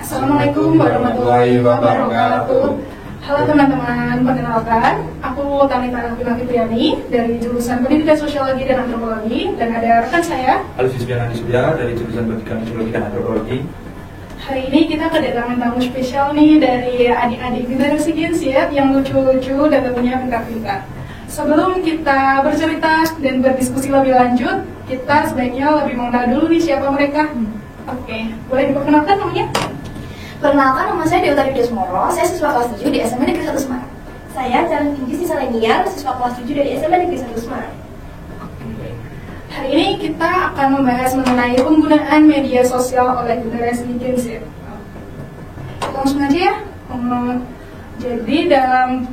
Assalamualaikum warahmatullahi wabarakatuh. Halo teman-teman, perkenalkan, aku Tanita Rafina Fitriani dari jurusan Pendidikan Sosiologi dan Antropologi, dan ada rekan saya Alvis Bianani Surya dari jurusan Pendidikan Sosiologi dan Antropologi. Hari ini kita kedatangan tamu spesial nih dari adik-adik generasi Gen Z yang lucu-lucu dan tentunya pintar-pintar. Sebelum kita bercerita dan berdiskusi lebih lanjut, kita sebaiknya lebih mengenal dulu nih siapa mereka. Oke, boleh diperkenalkan namanya? Perkenalkan, nama saya Dewa Desmoro, saya siswa kelas 7 di SMA Negeri 1 Semarang. Saya Jalan Tinggi Sisa Leniar, siswa kelas 7 dari SMA Negeri 1 Semarang. Hari ini kita akan membahas mengenai penggunaan media sosial oleh generasi Gen Z. Kita langsung aja ya. Jadi dalam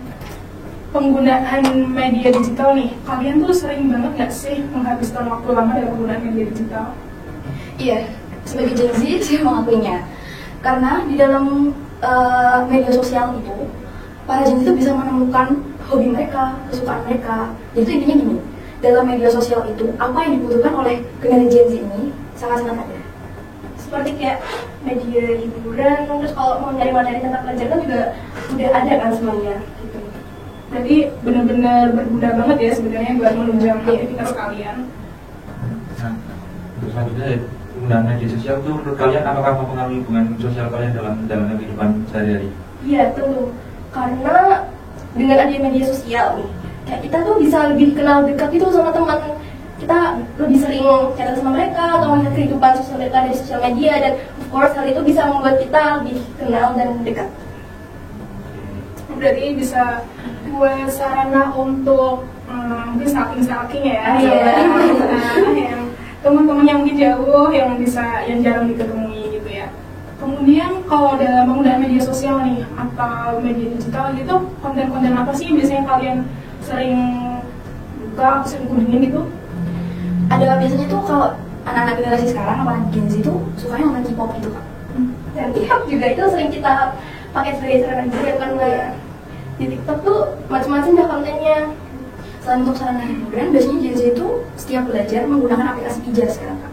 penggunaan media digital nih, kalian tuh sering banget nggak sih menghabiskan waktu lama dalam penggunaan media digital? Iya, sebagai Gen Z saya mengakuinya. Karena di dalam media sosial itu, para Gen Z itu bisa menemukan hobi mereka, kesukaan mereka. Jadi intinya gini, dalam media sosial itu, apa yang dibutuhkan oleh generasi Gen Z ini sangat-sangat ada. Seperti kayak media hiburan, terus kalau mau nyari materi tentang pelajaran juga udah ada kan semuanya gitu. Jadi benar-benar berguna banget ya sebenarnya buat menunjang aktivitas kalian. Nah, untuk selanjutnya penggunaan media sosial itu menurut kalian apakah mempengaruhi hubungan sosial kalian dalam menjalani kehidupan sehari-hari? Iya tentu, karena dengan adanya media sosial nih, kayak kita tuh bisa lebih kenal dekat itu sama teman. Kita lebih sering chat sama mereka atau melihat kehidupan sosial mereka dari sosial media, dan of course hal itu bisa membuat kita lebih kenal dan dekat. Berarti bisa buat sarana untuk mungkin stalking ya, yang teman-teman yang mungkin jauh yang jarang diketemui gitu ya. Kemudian kalau dalam penggunaan media sosial nih atau media digital gitu, konten-konten apa sih yang biasanya kalian sering buka atau sering kunjungin gitu? Ada biasanya tuh kalau anak-anak generasi sekarang, apalagi Gen Z itu sukanya nonton K-pop gitu kan. Dan TikTok juga itu sering kita pakai sebagai sarana hiburan karena di TikTok tuh macam-macam ya kontennya. Selain untuk sarana hiburan, biasanya Gen Z itu setiap belajar menggunakan aplikasi pijar sekarang kan.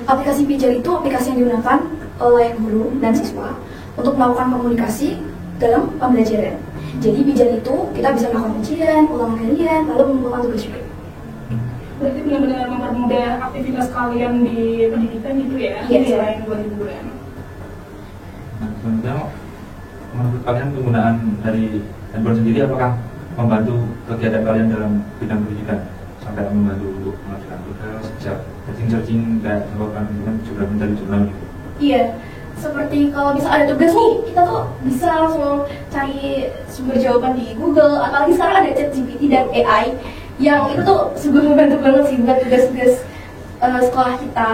Aplikasi pijar itu aplikasi yang digunakan oleh guru dan siswa untuk melakukan komunikasi dalam pembelajaran. Jadi pijar itu kita bisa melakukan ujian, ulangan harian, lalu mengumpulkan tugas juga. Berarti benar-benar mempermudah aktivitas kalian di pendidikan gitu ya, selain buat hiburan. Nah, selanjutnya menurut kalian penggunaan dari handphone sendiri apakah membantu kegiatan kalian dalam bidang pendidikan sampai membantu untuk mengerjakan tugas, searching kayak melakukan juga mencari jurnal gitu? Iya, seperti kalau bisa ada tugas nih, kita tuh bisa langsung cari sumber jawaban di Google. Apalagi sekarang ada ChatGPT dan AI yang itu tuh sungguh membantu banget sih buat tugas-tugas sekolah kita.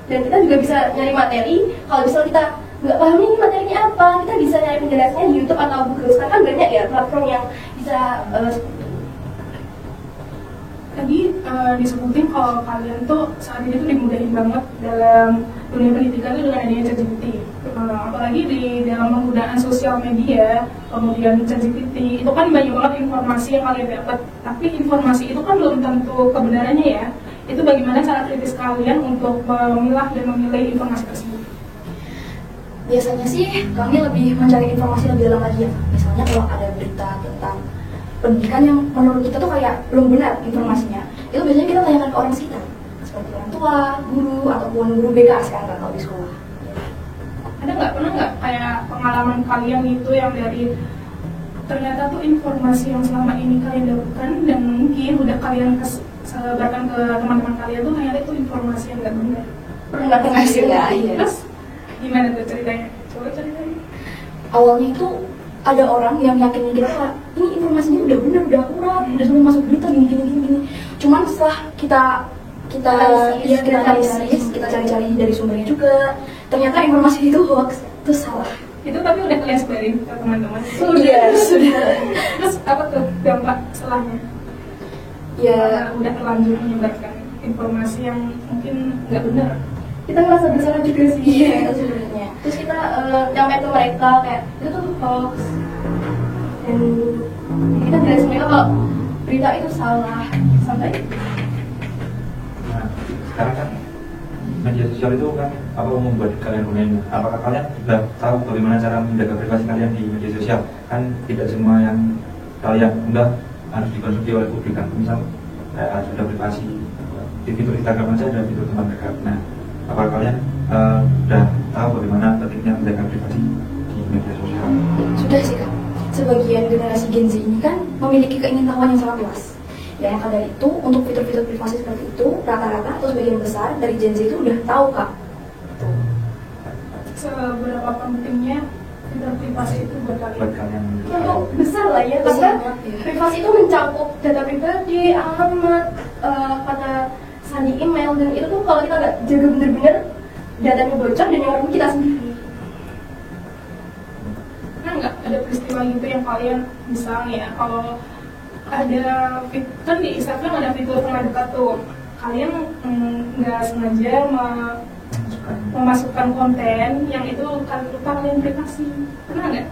Dan kita juga bisa nyari materi. Kalau misalnya kita nggak paham nih materinya apa, kita bisa nyari penjelasannya di YouTube atau Google. Sekarang kan banyak ya platform yang bisa Tadi disebutin kalau kalian tuh saat ini tuh dimudahin banget dalam dunia pendidikan itu dengan adanya ChatGPT. Apalagi di dalam penggunaan sosial media, kemudian ChatGPT itu kan banyak banget informasi yang kalian dapat. Tapi informasi itu kan belum tentu kebenarannya ya. Itu bagaimana cara kritis kalian untuk memilah dan memilih informasi tersebut? Biasanya sih kami lebih mencari informasi lebih dalam lagi ya. Misalnya kalau ada berita tentang pendidikan yang menurut kita tuh kayak belum benar informasinya, itu biasanya kita tanyakan ke orang sekitar, seperti orang tua, guru, ataupun guru BK sekarang kalau di sekolah. Pernah nggak kayak pengalaman kalian itu yang dari ternyata tuh informasi yang selama ini kalian dapatkan dan mungkin udah kalian sebarkan ke teman-teman kalian tuh ternyata itu informasi yang nggak benar? Pernah sih ya. Terus gimana tuh ceritanya? Coba ceritain. Awalnya itu ada orang yang yakinin kita Pak, ini informasinya udah benar, udah akurat, udah semua masuk berita gini. Cuman setelah kita analisis, kita cari-cari dari sumbernya juga, ternyata informasi itu hoax, itu salah. Itu tapi udah kalian sebarin ke teman-teman? Sudah. Terus apa tuh dampak setelahnya? Ya udah terlanjur menyebarkan informasi yang mungkin nggak benar. kita merasa bersalah juga sih. Iya, sebenarnya. Terus kita nyampe ke mereka kayak itu tuh hoax, dan kita jelasin mereka kalau berita itu salah sampai. Nah, sekarang kan media sosial itu kan apa membuat kalian gunainnya? Apakah kalian sudah tahu bagaimana cara menjaga privasi kalian di media sosial? Kan tidak semua yang kalian unggah harus dikonsumsi oleh publik kan. Misal kayak sudah privasi di fitur Instagram aja ada fitur teman dekat. Nah, apakah kalian sudah tahu bagaimana pentingnya menjaga privasi di media sosial? Sudah sih Kak. Sebagian generasi Gen Z ini kan memiliki keingintahuan yang sangat luas. Ya, maka dari itu untuk fitur-fitur privasi seperti itu rata-rata atau sebagian besar dari Gen Z itu udah tahu Kak. Seberapa pentingnya fitur privasi itu buat Buat kalian? kalian Untuk besar lah ya, karena privasi itu mencakup data pribadi, alamat, kata sandi email, dan itu tuh kalau kita nggak jaga bener-bener datanya bocor dan yang rugi kita sendiri. Kan nggak ada peristiwa gitu yang kalian misalnya ya, kalau ada kan di Instagram ada fitur teman dekat tuh, kalian nggak sengaja memasukkan konten yang itu kalian privasi, pernah nggak?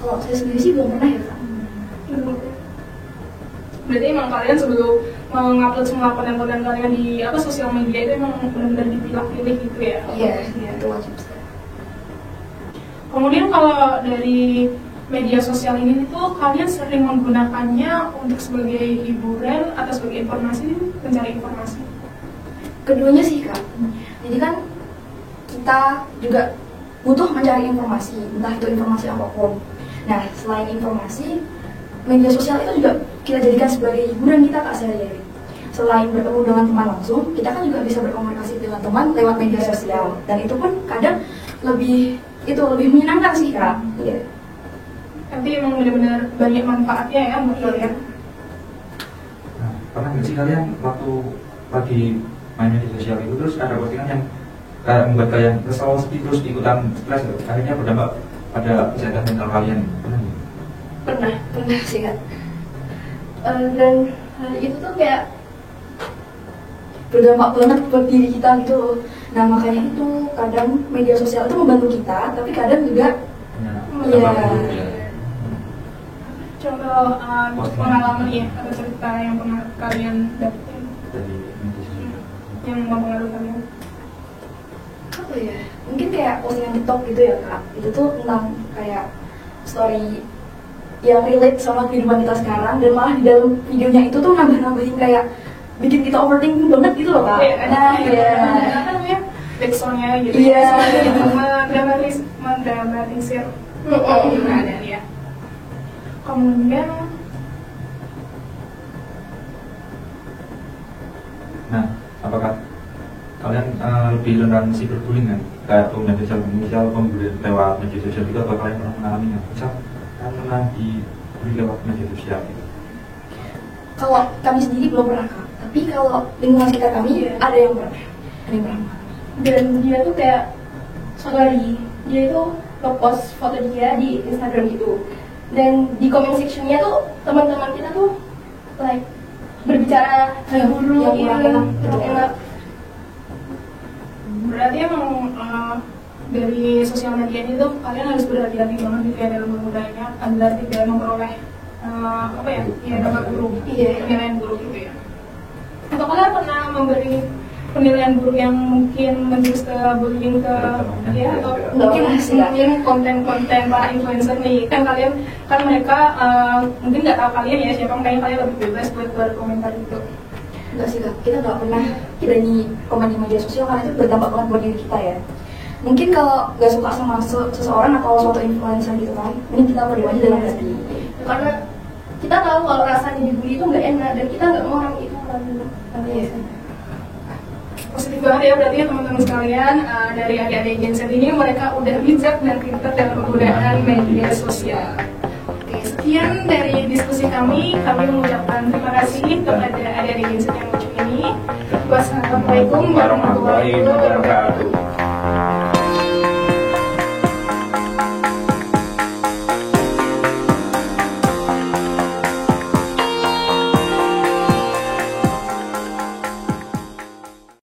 Kalau saya sendiri sih belum pernah ya Kak. Berarti emang kalian sebelum mengupload semua konten-konten kalian di sosial media itu emang benar-benar dipilah-pilih gitu ya? Iya, itu wajib sekali. Kemudian kalau dari media sosial ini tuh kalian sering menggunakannya untuk sebagai hiburan atau sebagai informasi, mencari informasi? Keduanya sih Kak. Jadi kan kita juga butuh mencari informasi, entah itu informasi apapun. Nah, selain informasi, media sosial itu juga kita jadikan sebagai hiburan kita Kak sehari-hari. Selain bertemu dengan teman langsung, kita kan juga bisa berkomunikasi dengan teman lewat media sosial. Dan itu pun kadang lebih menyenangkan sih Kak. Iya. Tapi emang benar-benar banyak manfaatnya ya menurut kalian. Nah, pernah nggak sih kalian waktu lagi main media sosial itu terus ada postingan yang membuat kalian kesal, sedih, terus ikutan stres, akhirnya berdampak pada kesehatan mental kalian? Pernah nggak? Pernah sih Kak. Dan hal itu tuh kayak Berdampak banget buat diri kita gitu loh. Nah, makanya itu kadang media sosial itu membantu kita, tapi kadang juga Contoh pengalaman ya atau cerita yang pernah kalian dapetin dari media sosial yang mempengaruhi kalian? apa ya? Mungkin kayak postingan TikTok gitu ya Kak. Itu tuh tentang kayak story yang relate sama kehidupan kita sekarang, dan malah di dalam videonya itu tuh nambah-nambahin kayak bikin kita overthinking banget gitu loh Kak. Nah, iya. Apa namanya? Backsoundnya gitu. Iya. Mendramatisir keadaan ya. Kemudian, nah, apakah kalian lebih rentan cyberbullying kan? Kayak penggunaan sosial media, pembulian lewat media sosial itu, atau kalian pernah mengalaminya? Misal kalian pernah dibully lewat media sosial gitu? Kalau kami sendiri belum pernah Kak, tapi kalau lingkungan sekitar kami ada yang pernah. dan dia tuh kayak suatu hari dia itu nge-post foto dia di Instagram gitu, dan di comment sectionnya tuh teman-teman kita tuh like berbicara hal buruk, yang kurang enak. berarti emang dari sosial media ini tuh kalian harus berhati-hati banget gitu ya dalam menggunakannya agar tidak memperoleh dampak buruk, penilaian buruk gitu ya. Atau kalian pernah memberi penilaian buruk yang mungkin menjurus ke bullying ke atau mungkin konten-konten para influencer nih, kan mereka mungkin nggak tahu kalian ya siapa, makanya kalian lebih bebas buat berkomentar gitu. Enggak sih Kak, kita nggak pernah berani komen di media sosial karena itu berdampak banget buat diri kita ya. Mungkin kalau nggak suka sama seseorang atau suatu influencer gitu kan, ini kita berdiam aja dalam hati. Karena kita tahu kalau rasanya dibully itu nggak enak, dan kita nggak mau orang itu melalui. Positif banget ya berarti ya teman-teman sekalian, dari adik-adik Gen Z ini mereka udah bijak dan pintar dalam penggunaan media sosial. Oke, sekian dari diskusi kami mengucapkan terima kasih kepada adik-adik Gen Z yang lucu ini. Wassalamualaikum warahmatullahi wabarakatuh.